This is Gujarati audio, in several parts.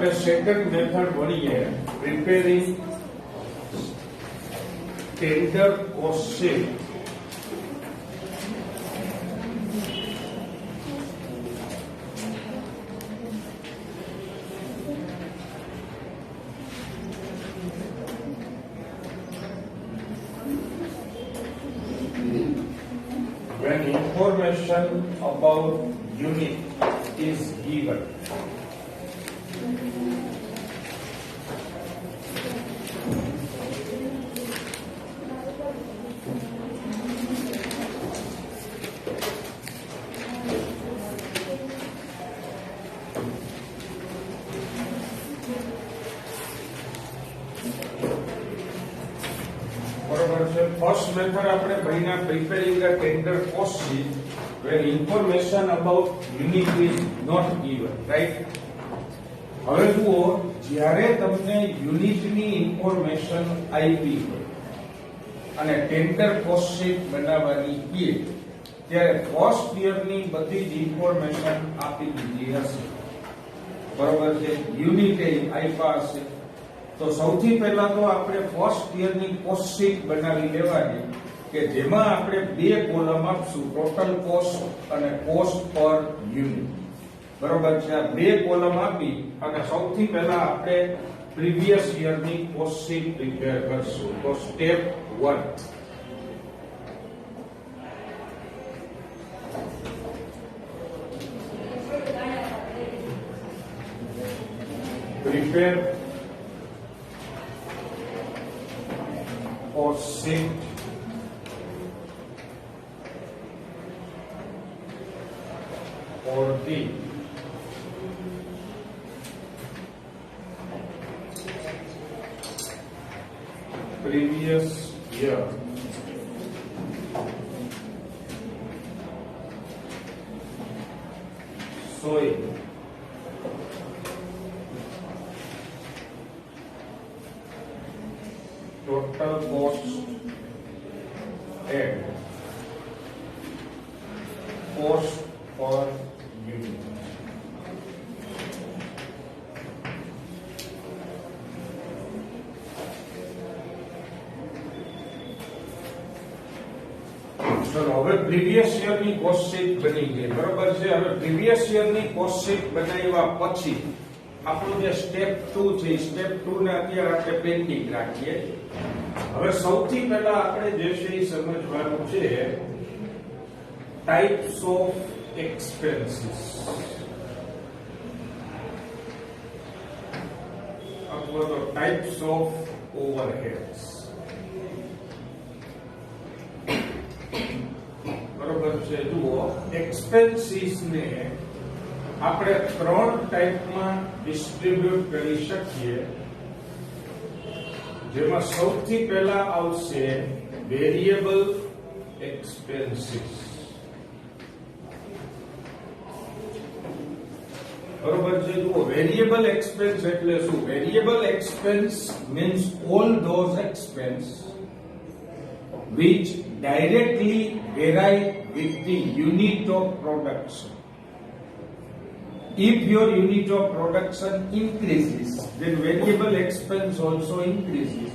આપણે સેકન્ડ મેથડ ભણીએ, preparing tender cost sheet. When information about unit is given, બરોબર છે. ફર્સ્ટ મેથડ આપણે ભણીના preparing the tender cost sheet where information about unit is not given, right? હવે જુઓ, જ્યારે તમને યુનિટની ઇન્ફોર્મેશન આપી હોય અને ટેન્ડર કોસ્ટ શીટ બનાવવાની છે, ત્યારે ફર્સ્ટ યરની બધી જ ઇન્ફોર્મેશન આપી દીધી હશે. બરોબર છે. યુનિટ આપ્યા હશે તો સૌથી પહેલા તો આપણે ફર્સ્ટ યરની કોસ્ટ શીટ બનાવી લેવાની કે જેમાં આપણે બે કોલમ આપશું, ટોટલ કોસ્ટ અને કોસ્ટ પર યુનિટ. બરોબર છે. આ બે કોલમ આપી અને સૌથી પહેલા આપણે પ્રીવિયસ યરની કોસ્ટ શીટ પ્રિપેર કરશું. તો step 1, prepare cost sheet for the previous year showing total cost and cost per unit. ચલો, હવે પ્રીવિયસ યરની કોસ્ટ શીટ બની ગઈ. બરોબર છે. હવે પ્રીવિયસ યરની કોસ્ટ શીટ બનાવ્યા પછી આપણું જે સ્ટેપ 2 છે, સ્ટેપ 2 ને અત્યારે આપણે પેન્ડિંગ રાખીએ. હવે સૌથી પહેલા આપણે જે છે એ સમજવાનું છે ટાઈપ્સ ઓફ એક્સપેન્સીસ અથવા તો ટાઈપ્સ ઓફ ઓવરહેડ્સ. બરોબર છે. જુઓ, એક્સપેન્સીસ ને આપણે ત્રણ ટાઈપમાં ડિસ્ટ્રીબ્યુટ કરી શકીએ, જેમાં સૌથી પહેલા આવશે વેરિયેબલ એક્સપેન્સીસ. બરોબર છે. જુઓ, વેરિયેબલ એક્સપેન્સ એટલે શું? Variable expense means all those expense which directly vary with the unit of production. If your unit of production increases, then variable expense also increases.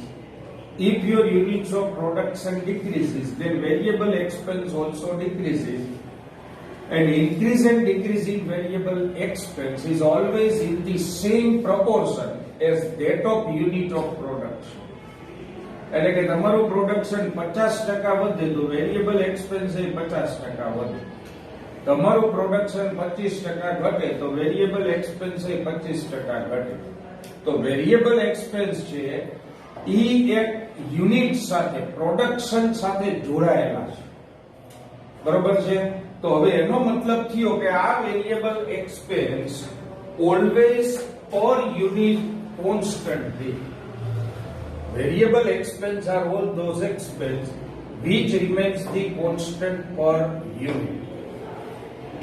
If your units of production decreases, then variable expense also decreases. And increase and decrease in variable expense is always in the same proportion as that of unit of production. એટલે કે તમારું પ્રોડક્શન 50% વધે તો વેરિયેબલ એક્સપેન્સ એ 50% વધે. તમારું પ્રોડક્શન 25% ઘટે તો વેરિયેબલ એક્સપેન્સ એ 25% ઘટે. તો વેરિયેબલ એક્સપેન્સ છે એ એક યુનિટ સાથે, પ્રોડક્શન સાથે જોડાયેલા છે. બરોબર છે. તો હવે એનો મતલબ થયો કે આ વેરિયેબલ એક્સપેન્સ ઓલવેઝ પર યુનિટ કોન્સ્ટન્ટ રહે. Variable expense are all those expense which remains the constant per unit.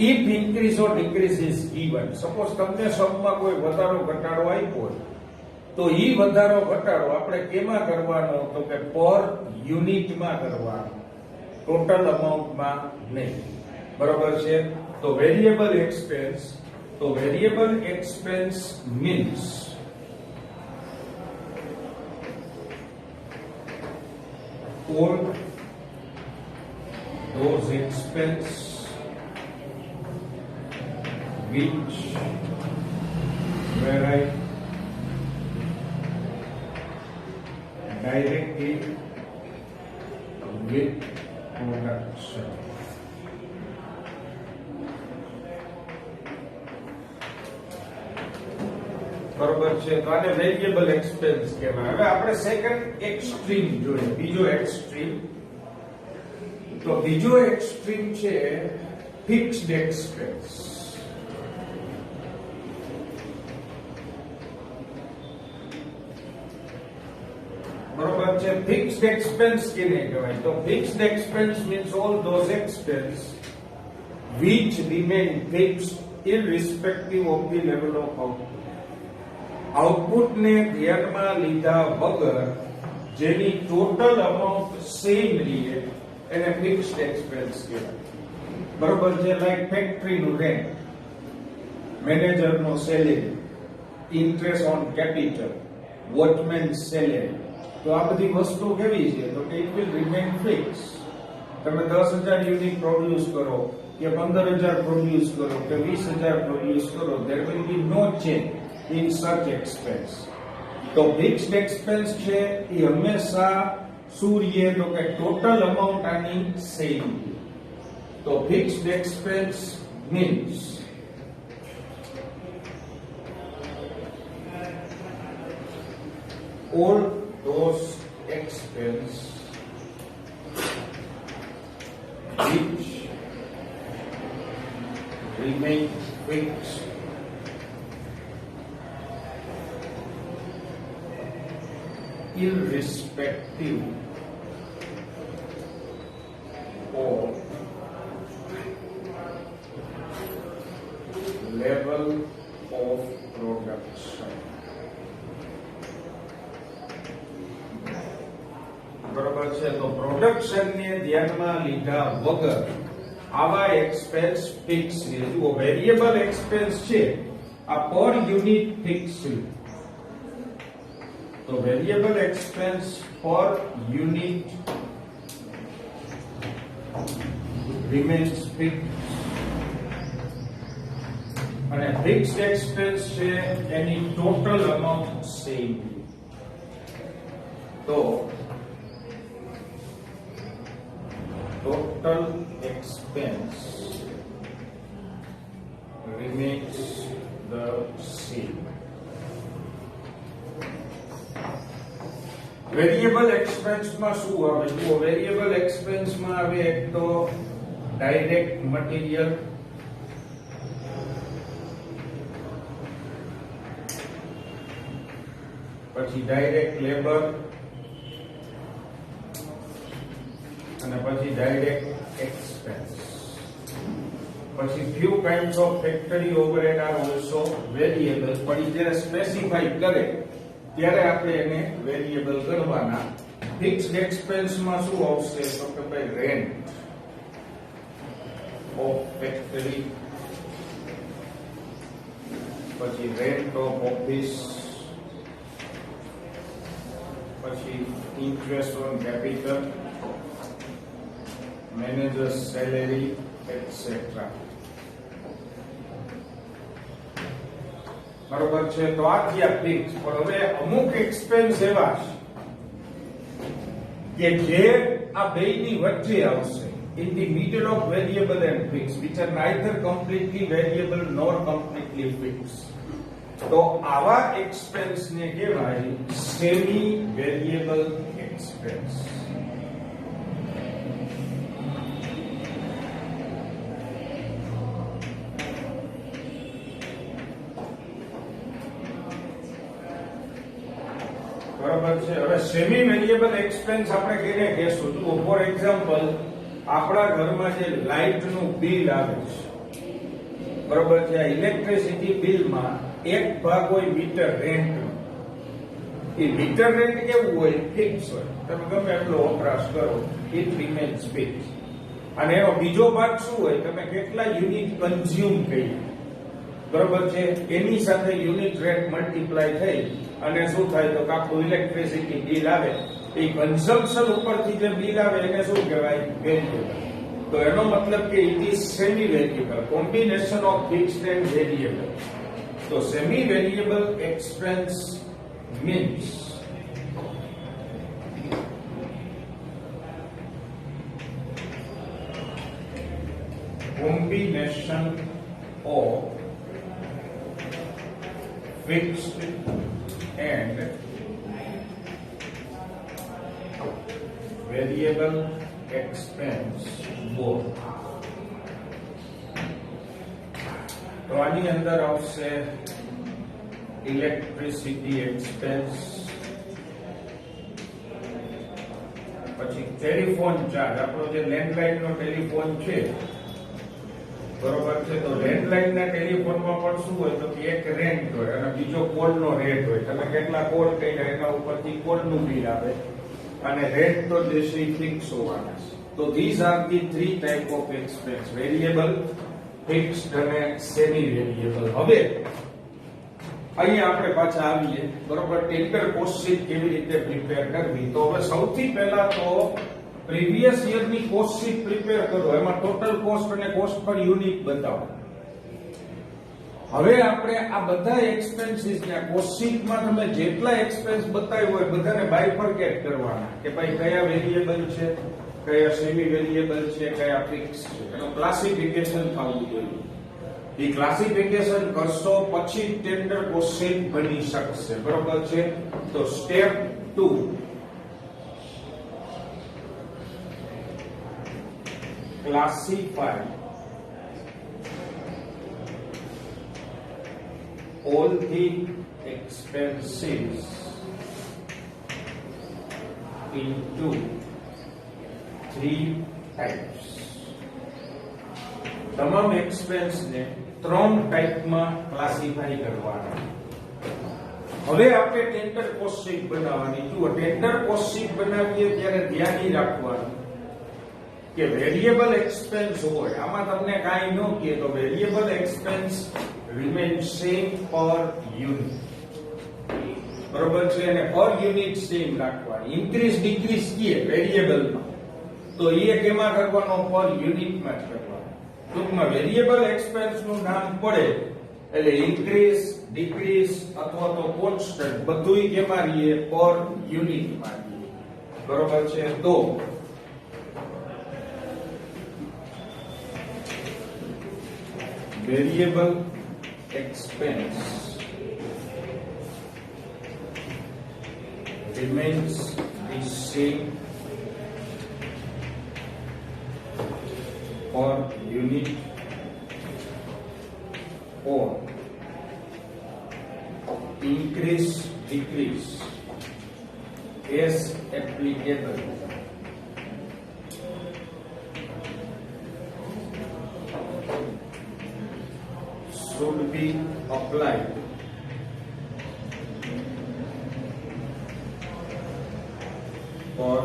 If increase or decrease is given, suppose તમને સબમાં કોઈ વધારો ઘટાડો આપ્યો તો ઈ વધારો ઘટાડો આપણે કેમાં કરવાનો? તો કે પર યુનિટમાં કરવાનો, ટોટલ અમાઉન્ટમાં નહીં. બરોબર છે. તો વેરિયેબલ એક્સપેન્સ તો variable expense means all those expense which vary directly with production. બરોબર છે, તો આને વેરિયેબલ એક્સપેન્સ કહેવાય. હવે આપણે સેકન્ડ એક્સ્ટ્રીમ જોઈએ, બીજો એક્સ્ટ્રીમ. તો બીજો એક્સ્ટ્રીમ છે ફિક્સ્ડ એક્સપેન્સ. બરોબર છે, ફિક્સ્ડ એક્સપેન્સ કેને કહેવાય? તો fixed expense means all those expense which remain fixed irrespective of the level of output. આઉટપુટને ધ્યાનમાં લીધા વગર જેની ટોટલ અમાઉન્ટ સેમ રહે એને ફિક્સ્ડ એક્સપેન્સ કહેવાય. બરોબર છે, લાઈક ફેક્ટરીનું રેન્ટ, મેનેજરનો salary, interest on capital, watchman salary. તો આ બધી વસ્તુ કેવી છે? તો કે ઇટ વિલ રિમેન ફિક્સ. તમે 10,000 યુનિટ પ્રોડ્યુસ કરો કે 15,000 પ્રોડ્યુસ કરો કે 20,000 પ્રોડ્યુસ કરો, there will be no change in such expense. તો ફિક્સ્ડ એક્સપેન્સ છે એ હંમેશા શું રહે? તો કે ટોટલ અમાઉન્ટ આની સેમ. તો fixed expense means all those expense which remain fixed irrespective of level of production. બરોબર છે, તો પ્રોડક્શન ને ધ્યાનમાં લીધા વગર આવા એક્સપેન્સ ફિક્સ છે. જુઓ, વેરિયેબલ એક્સપેન્સ છે આ પર યુનિટ ફિક્સ છે. તો variable expense per unit remains fix અને ફિક્સ્ડ એક્સપેન્સ છે એની ટોટલ અમાઉન્ટ સેમ. તો total expense remains the same. Variable એક્સપેન્સમાં શું આવે? જો વેરિયેબલ એક્સપેન્સમાં આવે એક તો ડાયરેક્ટ મટીરીયલ, પછી ડાયરેક્ટ લેબર અને પછી ડાયરેક્ટ એક્સપેન્સ. પછી few kinds of factory overhead are also variable. પણ જ્યારે સ્પેસિફાઈ કરે ત્યારે આપણે એને વેરિયેબલ કરવાના. ફિક્સ્ડ એક્સપેન્સમાં શું આવશે? તો કે ભાઈ રેન્ટ ઓફ ફેક્ટરી, પછી રેન્ટ ઓફ ઓફિસ, પછી interest on capital, managers salary etcetera. બરોબર છે, તો આ થયા ફિક્સ. પણ હવે અમુક એક્સપેન્સ એવા છે કે જે આ બેયની વચ્ચે આવશે, in the middle of variable and fixed, which are neither completely variable nor completely fixed. તો આવા એક્સપેન્સ ને કહેવાય સેમી વેરિયેબલ એક્સપેન્સ. બરાબર છે. હવે સેમી વેરિયેબલ એક્સપેન્સ આપણે કેને કહેશું? તો ફોર એક્ઝામ્પલ આપણા ઘરમાં જે લાઇટ નું બિલ આવે છે, બરાબર છે, આ ઇલેક્ટ્રિસિટી બિલમાં એક ભાગ હોય મીટર રેન્ટ. એ મીટર રેન્ટ કેવું હોય? ફિક્સ હોય. તમે ગમે એટલો વપરાશ કરો, ઇટ રિમેન્સ ફિક્સ. અને એનો બીજો ભાગ શું હોય? તમે કેટલા યુનિટ કન્ઝ્યુમ કરી, બરોબર છે, એની સાથે યુનિટ રેટ મલ્ટીપ્લાય થઈ અને શું થાય તો આખું ઇલેક્ટ્રિસિટી બિલ આવે, એ કન્ઝમ્પશન ઉપરથી જે બિલ આવે એને શું કહેવાય? વેરિયેબલ. તો એનો મતલબ કે it is semi variable, combination of fixed and variable. તો semi variable expense means combination of fixed and variable expense both. તો આની અંદર આવશે ઇલેક્ટ્રિસિટી એક્સપેન્સ, પછી ટેલિફોન ચાર્જ. આપણો જે લેન્ડલાઇન નો ટેલિફોન છે, બરોબર છે, તો લેન્ડલાઇન ના ટેલિફોનમાં પણ શું હોય તો કે એક રેન્ટ હોય અને બીજો કોલ નો રેટ હોય. તમે કેટલા કોલ કર્યા એના ઉપરથી કોલ નું બિલ આવે અને રેટ તો જે છે ફિક્સ હોવાના છે. તો these are the three type of expense: variable, fixed અને સેમી વેરિયેબલ. હવે અહીંયા આપણે પાછા આવીએ, બરોબર, ટેન્ડર કોસ્ટ શીટ કેવી રીતે પ્રિપેર કરવી. તો હવે સૌથી પહેલા તો પ્રીવિયસ યર ની કોસ્ટ શીટ પ્રિપેર કરો, એમાં ટોટલ કોસ્ટ અને કોસ્ટ પર યુનિટ બતાવો. હવે આપણે આ બધા એક્સપેન્સીસ ને કોસ્ટ શીટમાં તમે જેટલા એક્સપેન્સ બતાવ્યો હોય બધાને બાયફર્કેટ કરવાના, કે ભાઈ કયા વેરિયેબલ છે, કયા સેમી વેરિયેબલ છે, કયા ફિક્સ છે. એનું ક્લાસિફિકેશન થવું જોઈએ. એ ક્લાસિફિકેશન કરશો પછી ટેન્ડર કોસ્ટ શીટ બની શકશે, બરોબર છે. તો step 2, classify all the expenses into three types. તમામ એક્સપેન્સ ને 3 ટાઈપમાં ક્લાસિફાઈ કરવાના. હવે આપણે ટેન્ડર કોસ્ટ શીટ બનાવવાની. જુઓ, ટેન્ડર કોસ્ટ શીટ બનાવીએ ત્યારે ધ્યાન રાખવાનું કે વેરિયેબલ એક્સપેન્સ હોય, આમાં તમને કાંઈ ન કહે તો વેરિયેબલ એક્સપેન્સ રિમેન સેમ પર યુનિટ, બરોબર છે, અને પર યુનિટ સેમ રાખવાની. ઇન્ક્રીઝ ડિક્રીઝ કીએ વેરિયેબલમાં તો એ કેમાં કરવાનો? પર યુનિટમાં જ કરવાનો. ટૂંકમાં વેરિયેબલ એક્સપેન્સ નું નામ પડે એટલે ઇન્ક્રીઝ, ડિક્રીઝ અથવા તો કોન્સ્ટન્ટ બધુંય કેમાં રહીએ? પર યુનિટમાં રહીએ, બરોબર છે. તો variable expense remains the same per unit or increase decrease as applicable. Should be applied for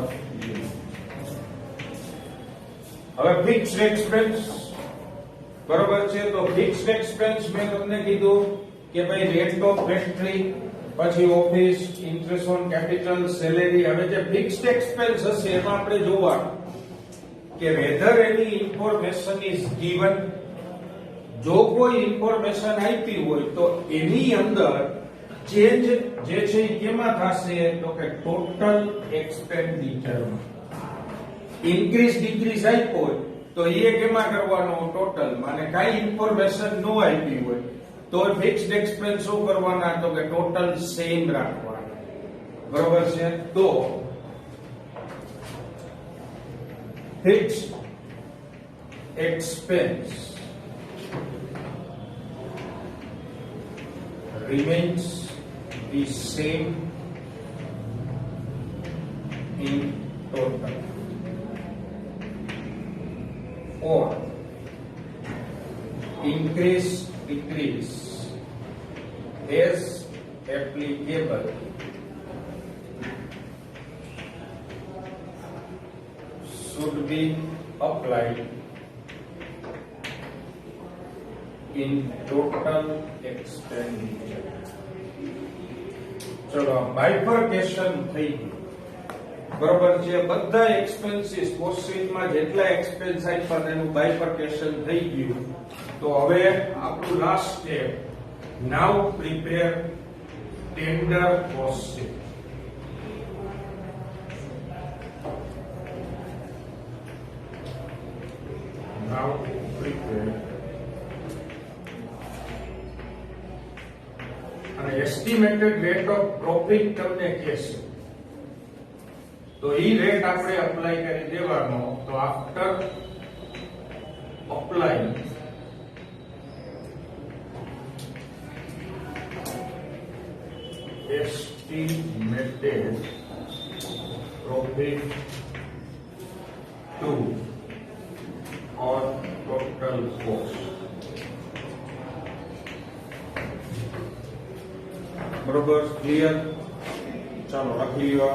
unit. હવે ફિક્સ્ડ એક્સપેન્સ, બરોબર છે. તો ફિક્સ્ડ એક્સપેન્સ મેં તમને કીધું કે ભાઈ રેન્ટ ઓફ ફેક્ટરી, પછી office, interest on capital, salary. હવે જે ફિક્સ્ડ એક્સપેન્સ હશે એમાં આપણે જોવાનું કે વેધર એની ઇન્ફોર્મેશન ઇઝ ગિવન. જો કોઈ ઇન્ફોર્મેશન આપી હોય તો એની અંદર ચેન્જ જે છે એ કેમાં થશે તો કે ટોટલ એક્સપેન્ડિચરમાં. ઇન્ક્રીઝ ડિક્રીઝ આપ્યો હોય તો એ કેમાં કરવાનો? ટોટલમાં. અને કાંઈ ઇન્ફોર્મેશન ન આપી હોય તો ફિક્સ્ડ એક્સપેન્સ શું કરવાના? તો કે ટોટલ સેમ રાખવાના, બરોબર છે. તો fixed expense remains the same in total or increase decrease as applicable should be applied in total expenditure. ચલો બાયફર્કેશન થઈ ગયું બરોબર છે. બધા એક્સપેન્સીસ કોસ્ટ શીટમાં જેટલા એક્સપેન્સ આપ્યા તેનું બાયફર્કેશન થઈ ગયું. તો હવે આપણું last step, now prepare tender cost sheet. Now prepare અને એસ્ટિમેટેડ રેટ ઓફ પ્રોફિટ તમને કહેશે તો એ રેટ આપણે અપ્લાય કરી દેવાનો. તો after apply estimated profit to or total cost. બરોબર, ક્લિયર? ચાલો લખી લો.